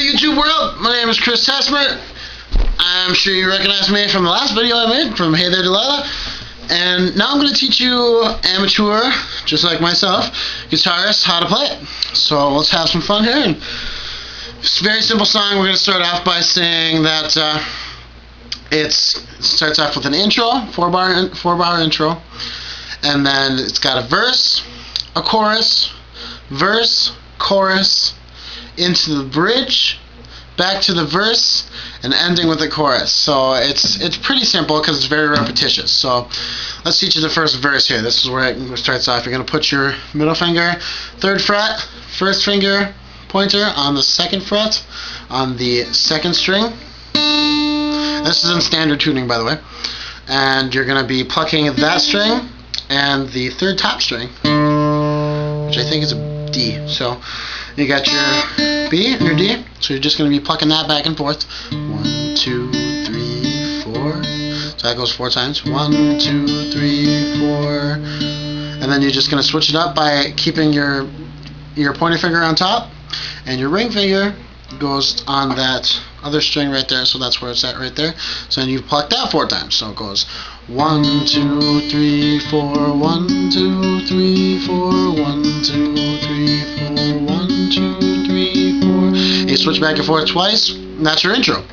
YouTube world, my name is Chris Tesmer. I'm sure you recognize me from the last video I made from Hey There Delilah. And now I'm going to teach you amateur, just like myself, guitarists how to play it. So let's have some fun here. And it's a very simple song. We're going to start off by saying that it starts off with an intro, four bar intro, and then it's got a verse, a chorus, verse, chorus, into the bridge, back to the verse, and ending with the chorus. So it's pretty simple because it's very repetitious. So let's teach you the first verse here. This is where it starts off. You're going to put your middle finger, 3rd fret, first finger pointer on the 2nd fret on the 2nd string. This is in standard tuning, by the way. And you're going to be plucking that string and the 3rd top string, which I think is a D. So you got your B and your D, so you're just going to be plucking that back and forth. 1, 2, 3, 4. So that goes 4 times. 1, 2, 3, 4. And then you're just going to switch it up by keeping your pointer finger on top, and your ring finger goes on that other string right there, so that's where it's at right there. So then you pluck that 4 times. So it goes 1, 2, 3, 4, 1, 2, 3, 4, 1, 2, 3, 4, 1, 2, 3, 4. And you switch back and forth twice, and that's your intro.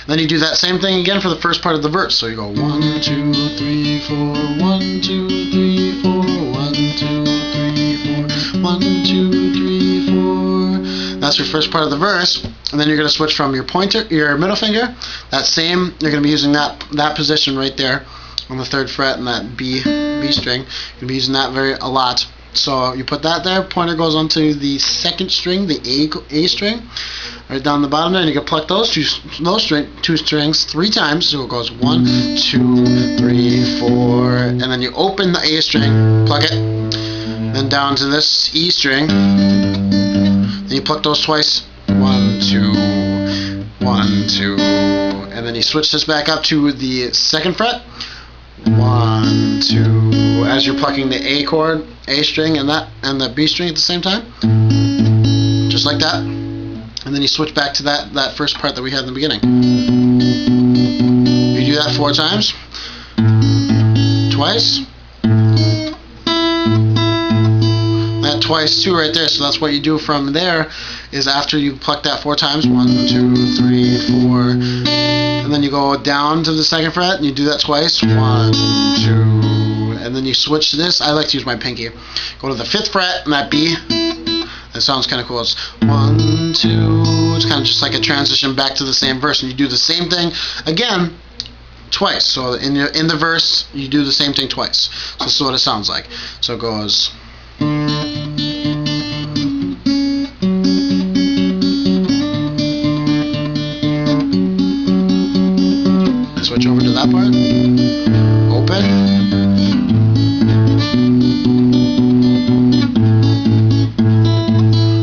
Then you do that same thing again for the first part of the verse. So you go 1, 2, 3, 4, 1, 2, 3, 4, 1, 2, 3, 4, 1, 2, 3, 4. That's your first part of the verse. And then you're going to switch from your middle finger, that same, you're going to be using that position right there on the 3rd fret and that B string. You're going to be using that a lot. So you put that there, pointer goes onto the 2nd string, the A string, right down the bottom there, and you can pluck those two strings 3 times. So it goes 1, 2, 3, 4, and then you open the A string, pluck it, then down to this E string, then you pluck those twice. 1, 2, 1, 2, and then you switch this back up to the 2nd fret. 1, 2, as you're plucking the A chord, A string, and the B string at the same time, just like that. And then you switch back to that first part that we had in the beginning. You do that 4 times, twice. That twice too right there. So that's what you do from there. Is after you pluck that 4 times, 1, 2, 3, 4, and then you go down to the 2nd fret and you do that twice, 1, 2, and then you switch to this. I like to use my pinky. Go to the 5th fret and that B. That sounds kind of cool. It's 1, 2. It's kind of just like a transition back to the same verse, and you do the same thing again twice. So in the verse, you do the same thing twice. So this is what it sounds like. So it goes. Switch over to that part. Open.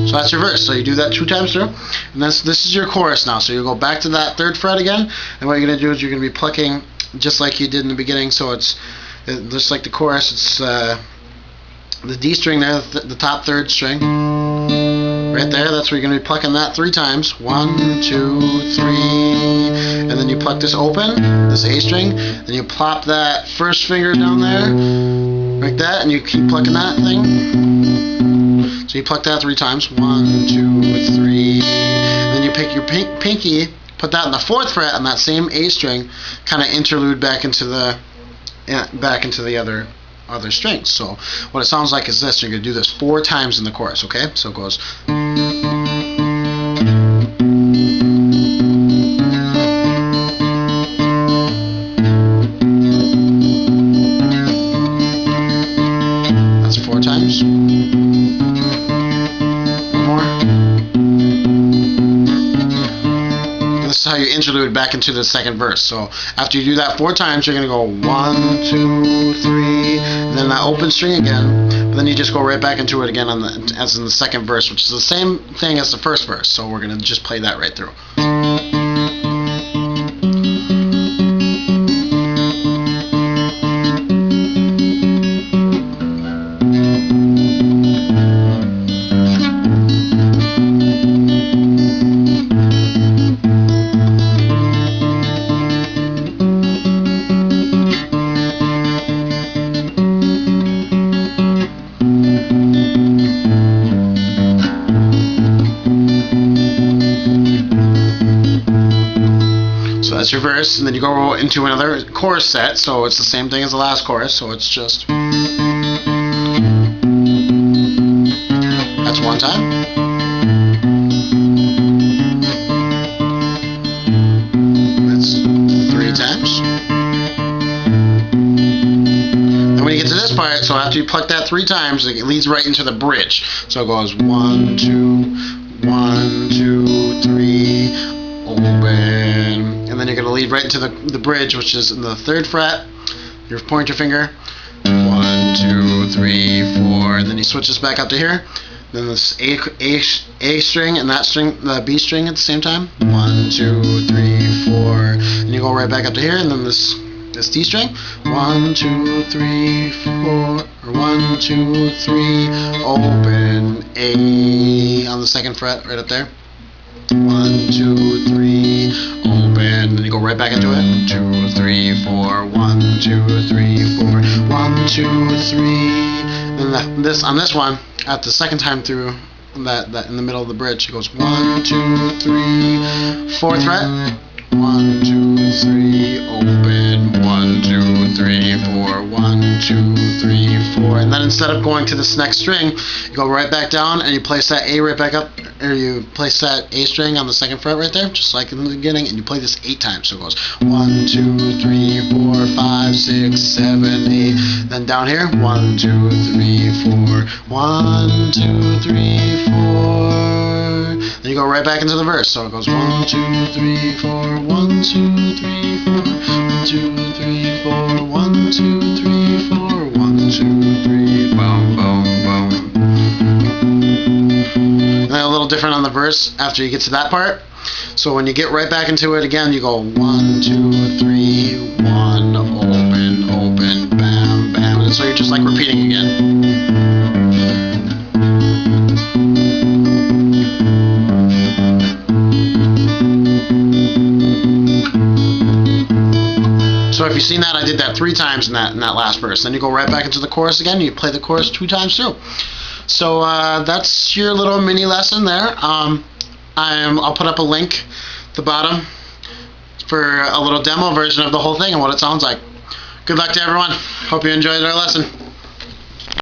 So that's your verse. So you do that 2 times through, and this is your chorus now. So you go back to that 3rd fret again, and what you're going to do is you're going to be plucking just like you did in the beginning. So it's just like the chorus. It's the D string there, the top 3rd string. Right there, that's where you're going to be plucking that 3 times. 1, 2, 3, and then you pluck this open, this A string, then you plop that first finger down there, like that, and you keep plucking that thing. So you pluck that 3 times. 1, 2, 3, then you pick your pinky, put that in the 4th fret on that same A string, kind of interlude back into the other strings. So what it sounds like is this. You're going to do this 4 times in the chorus, okay? So it goes. That's 4 times. One more. This is how you interlude back into the 2nd verse. So after you do that 4 times, you're going to go 1, 2, 3, and then that open string again. But then you just go right back into it again as in the 2nd verse, which is the same thing as the 1st verse. So we're going to just play that right through. So that's your verse, and then you go into another chorus set, so it's the same thing as the last chorus, so it's just... That's one time. That's 3 times. And when you get to this part, so after you pluck that 3 times, it leads right into the bridge. So it goes 1, 2, 1, 2, 3, open. And then you're going to lead right into the bridge, which is in the 3rd fret. You point your finger. 1, 2, 3, 4. And then he switches back up to here. Then this A string and that string, the B string at the same time. 1, 2, 3, 4. And you go right back up to here. And then this D string. 1, 2, 3, 4. Or 1, 2, 3. Open A on the 2nd fret, right up there. 1, 2, 3, open, then you go right back into it. 2, 3, 4, 1, 2, 3, 4, 1, 2, 3. Then this on this one, at the 2nd time through that in the middle of the bridge, it goes 1, 2, 3, 4th fret. 1, 2, 3, open. 1, 2, 3, 4, 1, 2, 3, 4. And then instead of going to this next string, you go right back down and you place that A right back up, or you place that A string on the 2nd fret right there, just like in the beginning, and you play this 8 times. So it goes 1, 2, 3, 4, 5, 6, 7, 8. Then down here, 1, 2, 3, 4, 1, 2, 3, 4. Then you go right back into the verse. So it goes 1, 2, 3, 4, 1, 2, 3, 4, 1, 2, 3, 4, 1, 2, 3, 4, 1, 2, 3, boom, boom, boom. And then a little different on the verse after you get to that part. So when you get right back into it again, you go 1, 2, 3, 1, open, open, bam, bam. And so you're just like repeating again. So if you've seen that, I did that 3 times in that last verse. Then you go right back into the chorus again. You play the chorus 2 times through. So that's your little mini lesson there. I'll put up a link at the bottom for a little demo version of the whole thing and what it sounds like. Good luck to everyone. Hope you enjoyed our lesson.